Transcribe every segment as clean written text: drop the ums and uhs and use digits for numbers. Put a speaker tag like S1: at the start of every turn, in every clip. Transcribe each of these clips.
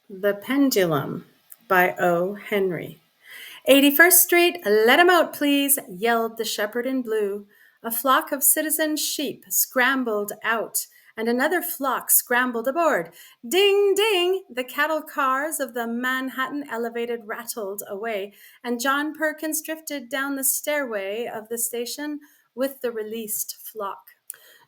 S1: The Pendulum by O. Henry. 81st Street, let 'em out, please, yelled the shepherd in blue. A flock of citizen sheep scrambled out, and another flock scrambled aboard. Ding, ding! The cattle cars of the Manhattan Elevated rattled away, and John Perkins drifted down the stairway of the station with the released flock.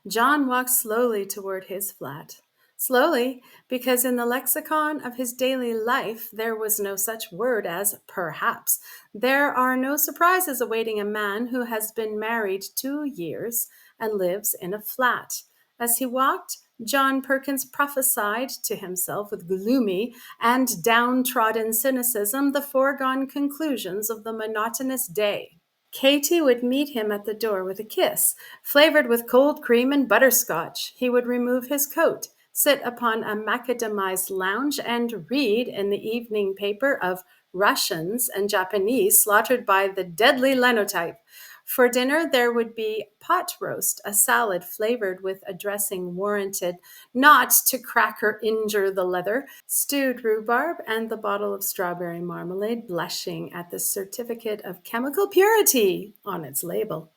S1: John walked slowly toward his flat. Slowly, because in the lexicon of his daily life there was no such word as perhaps. There are no surprises awaiting a man who has been married 2 years and lives in a flat. As he walked, John Perkins prophesied to himself with gloomy and downtrodden cynicism the foregone conclusions of the monotonous day. Katy would meet him at the door with a kiss, flavored with cold cream and butterscotch. He would remove his coat, sit upon a macadamized lounge, and read in the evening paper of Russians and Japanese slaughtered by the deadly linotype. For dinner, there would be pot roast, a salad flavored with a dressing warranted not to crack or injure the leather, stewed rhubarb, and the bottle of strawberry marmalade blushing at the certificate of chemical purity on its label.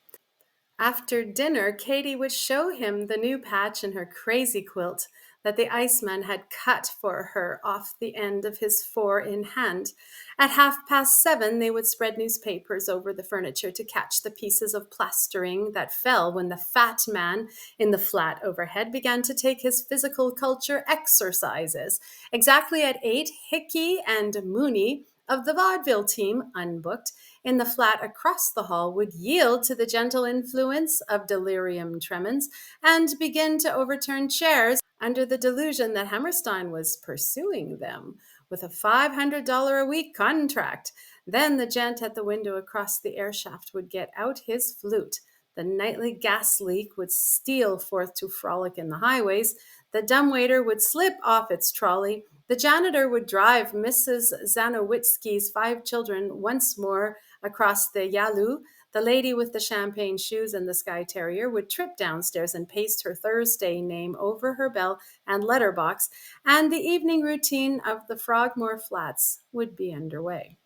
S1: After dinner, Katy would show him the new patch in her crazy quilt that the Iceman had cut for her off the end of his four-in-hand. At 7:30, they would spread newspapers over the furniture to catch the pieces of plastering that fell when the fat man in the flat overhead began to take his physical culture exercises. Exactly at 8, Hickey and Mooney of the vaudeville team, unbooked, in the flat across the hall would yield to the gentle influence of delirium tremens and begin to overturn chairs under the delusion that Hammerstein was pursuing them with a $500 a week contract. Then the gent at the window across the air shaft would get out his flute. The nightly gas leak would steal forth to frolic in the highways. The dumbwaiter would slip off its trolley. The janitor would drive Mrs. Zanowitzki's 5 children once more across the Yalu. The lady with the champagne shoes and the Skye Terrier would trip downstairs and paste her Thursday name over her bell and letterbox, and the evening routine of the Frogmore Flats would be underway.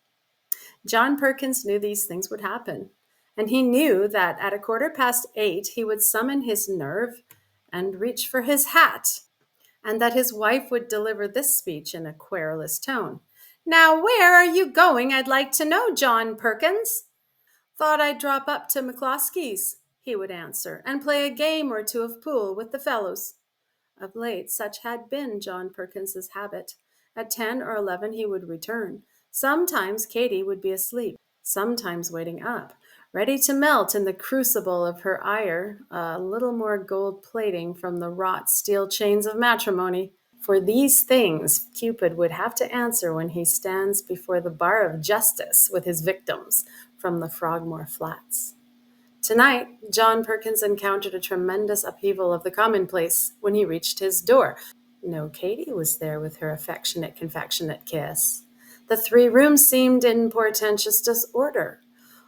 S1: John Perkins knew these things would happen, and he knew that at 8:15 he would summon his nerve and reach for his hat, and that his wife would deliver this speech in a querulous tone. "Now, where are you going, I'd like to know, John Perkins?" "Thought I'd drop up to McCloskey's," he would answer, "and play a game or two of pool with the fellows." Of late, such had been John Perkins's habit. At 10 or 11 he would return. Sometimes Katy would be asleep, sometimes waiting up, ready to melt in the crucible of her ire a little more gold plating from the wrought steel chains of matrimony. For these things Cupid would have to answer when he stands before the bar of justice with his victims from the Frogmore Flats. Tonight, John Perkins encountered a tremendous upheaval of the commonplace when he reached his door. No, Katy was there with her affectionate, confectionate kiss. The 3 rooms seemed in portentous disorder.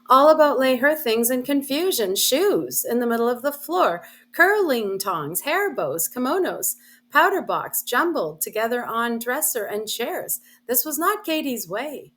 S1: All about lay her things in confusion: shoes in the middle of the floor, curling tongs, hair bows, kimonos, powder box jumbled together on dresser and chairs. This was not Katy's way.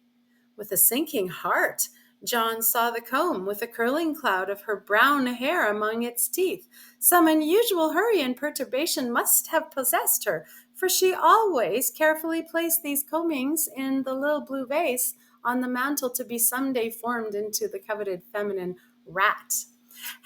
S1: With a sinking heart, John saw the comb with a curling cloud of her brown hair among its teeth. Some unusual hurry and perturbation must have possessed her, for she always carefully placed these combings in the little blue vase on the mantel to be someday formed into the coveted feminine rat.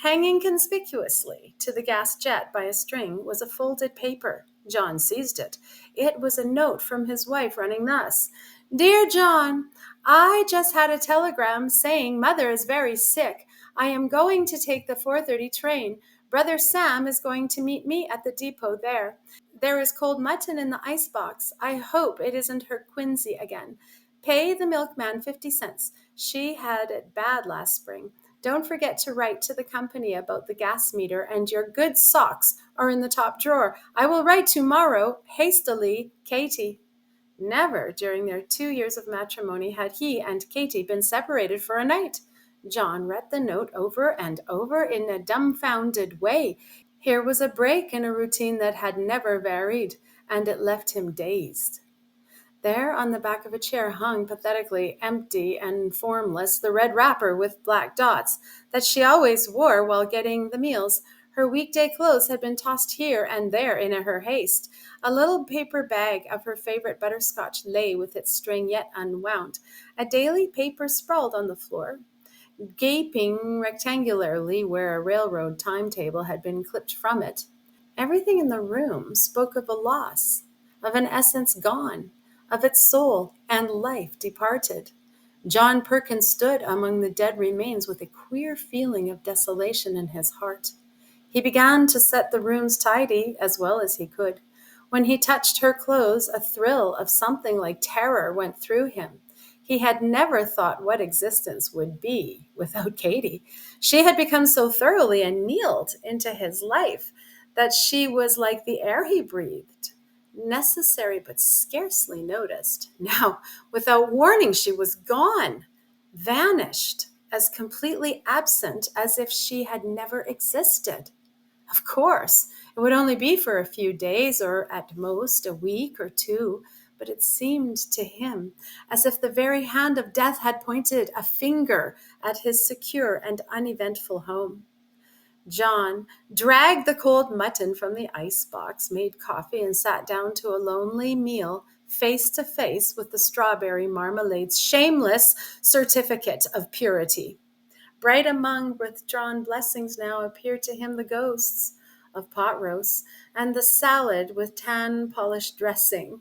S1: Hanging conspicuously to the gas jet by a string was a folded paper. John seized it. It was a note from his wife running thus: "Dear John, I just had a telegram saying Mother is very sick. I am going to take the 4:30 train. Brother Sam is going to meet me at the depot there. There is cold mutton in the icebox. I hope it isn't her quinsy again. Pay the milkman 50 cents. She had it bad last spring. Don't forget to write to the company about the gas meter, and your good socks are in the top drawer. I will write tomorrow. Hastily, Katy." Never during their 2 years of matrimony had he and Katy been separated for a night. John read the note over and over in a dumbfounded way. Here was a break in a routine that had never varied, and it left him dazed. There on the back of a chair hung pathetically empty and formless the red wrapper with black dots that she always wore while getting the meals. Her weekday clothes had been tossed here and there in her haste. A little paper bag of her favorite butterscotch lay with its string yet unwound. A daily paper sprawled on the floor, gaping rectangularly where a railroad timetable had been clipped from it. Everything in the room spoke of a loss, of an essence gone, of its soul and life departed. John Perkins stood among the dead remains with a queer feeling of desolation in his heart. He began to set the rooms tidy as well as he could. When he touched her clothes, a thrill of something like terror went through him. He had never thought what existence would be without Katy. She had become so thoroughly annealed into his life that she was like the air he breathed, necessary but scarcely noticed. Now, without warning, she was gone, vanished, as completely absent as if she had never existed. Of course, it would only be for a few days or at most a week or two, but it seemed to him as if the very hand of death had pointed a finger at his secure and uneventful home. John dragged the cold mutton from the ice box, made coffee, and sat down to a lonely meal face to face with the strawberry marmalade's shameless certificate of purity. Bright among withdrawn blessings now appeared to him the ghosts of pot roast and the salad with tan-polished dressing.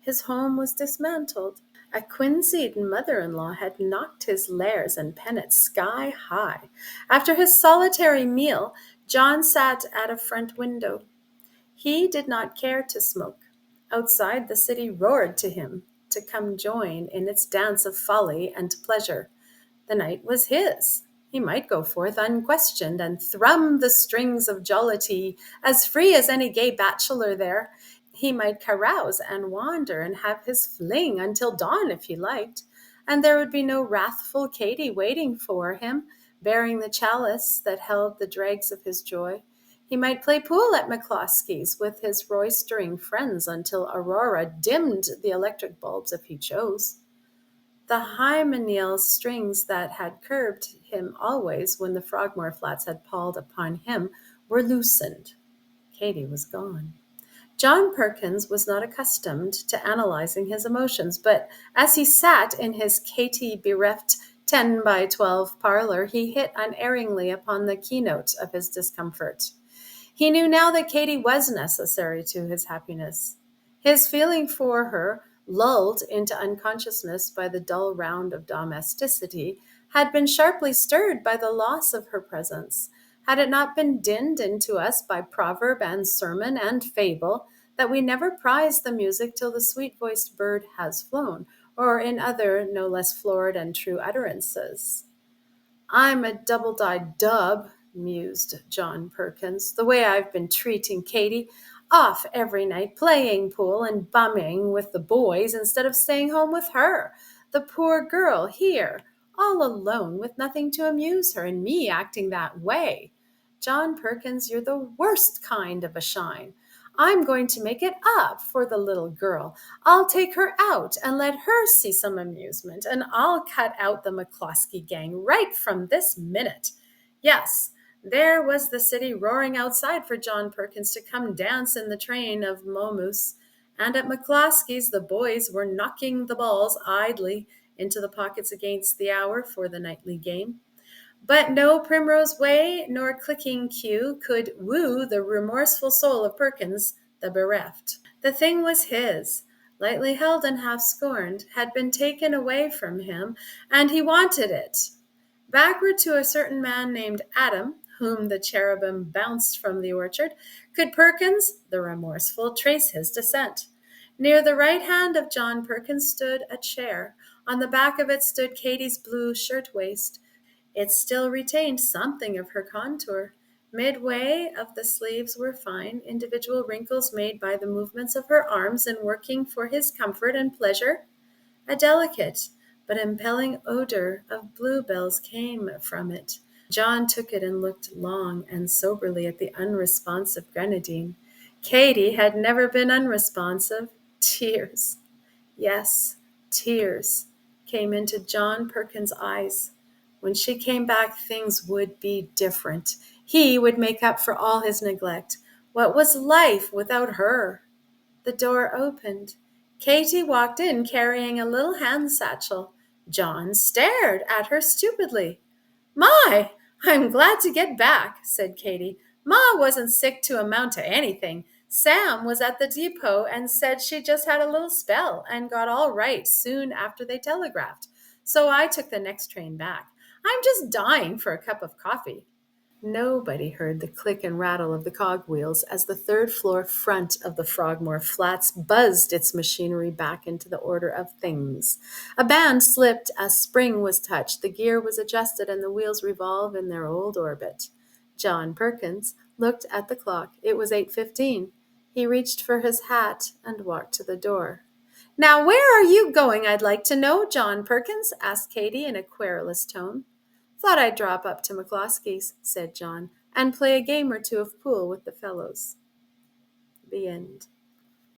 S1: His home was dismantled. A quinzied mother-in-law had knocked his lares and penates sky high. After his solitary meal, John sat at a front window. He did not care to smoke. Outside, the city roared to him to come join in its dance of folly and pleasure. The night was his. He might go forth unquestioned and thrum the strings of jollity as free as any gay bachelor there. He might carouse and wander and have his fling until dawn if he liked, and there would be no wrathful Katy waiting for him, bearing the chalice that held the dregs of his joy. He might play pool at McCloskey's with his roistering friends until Aurora dimmed the electric bulbs if he chose. The hymeneal strings that had curbed him always when the Frogmore Flats had palled upon him were loosened. Katy was gone. John Perkins was not accustomed to analyzing his emotions, but as he sat in his Katy-bereft 10 by 12 parlor, he hit unerringly upon the keynote of his discomfort. He knew now that Katy was necessary to his happiness. His feeling for her, lulled into unconsciousness by the dull round of domesticity, had been sharply stirred by the loss of her presence. Had it not been dinned into us by proverb and sermon and fable that we never prize the music till the sweet-voiced bird has flown, or in other no less florid and true utterances? I'm a double-dyed dub, mused John Perkins, the way I've been treating Katy, off every night playing pool and bumming with the boys instead of staying home with her. The poor girl here, all alone with nothing to amuse her, and me acting that way. John Perkins, you're the worst kind of a shine. I'm going to make it up for the little girl. I'll take her out and let her see some amusement, and I'll cut out the McCloskey gang right from this minute. Yes, there was the city roaring outside for John Perkins to come dance in the train of Momus, and at McCloskey's the boys were knocking the balls idly into the pockets against the hour for the nightly game. But no primrose way nor clicking cue could woo the remorseful soul of Perkins, the bereft. The thing was his, lightly held and half scorned, had been taken away from him, and he wanted it. Backward to a certain man named Adam, whom the cherubim bounced from the orchard, could Perkins, the remorseful, trace his descent. Near the right hand of John Perkins stood a chair. On the back of it stood Katy's blue shirtwaist. It still retained something of her contour. Midway of the sleeves were fine, individual wrinkles made by the movements of her arms in working for his comfort and pleasure. A delicate but impelling odor of bluebells came from it. John took it and looked long and soberly at the unresponsive grenadine. Katy had never been unresponsive. Tears. Yes, tears came into John Perkins' eyes. When she came back, things would be different. He would make up for all his neglect. What was life without her? The door opened. Katy walked in carrying a little hand satchel. John stared at her stupidly. My, I'm glad to get back, said Katy. Ma wasn't sick to amount to anything. Sam was at the depot and said she just had a little spell and got all right soon after they telegraphed. So I took the next train back. I'm just dying for a cup of coffee. Nobody heard the click and rattle of the cogwheels as the third floor front of the Frogmore Flats buzzed its machinery back into the order of things. A band slipped, a spring was touched, the gear was adjusted, and the wheels revolved in their old orbit. John Perkins looked at the clock. It was 8:15. He reached for his hat and walked to the door. Now, where are you going, I'd like to know, John Perkins? Asked Katy in a querulous tone. Thought I'd drop up to McCloskey's, said John, and play a game or two of pool with the fellows. The end.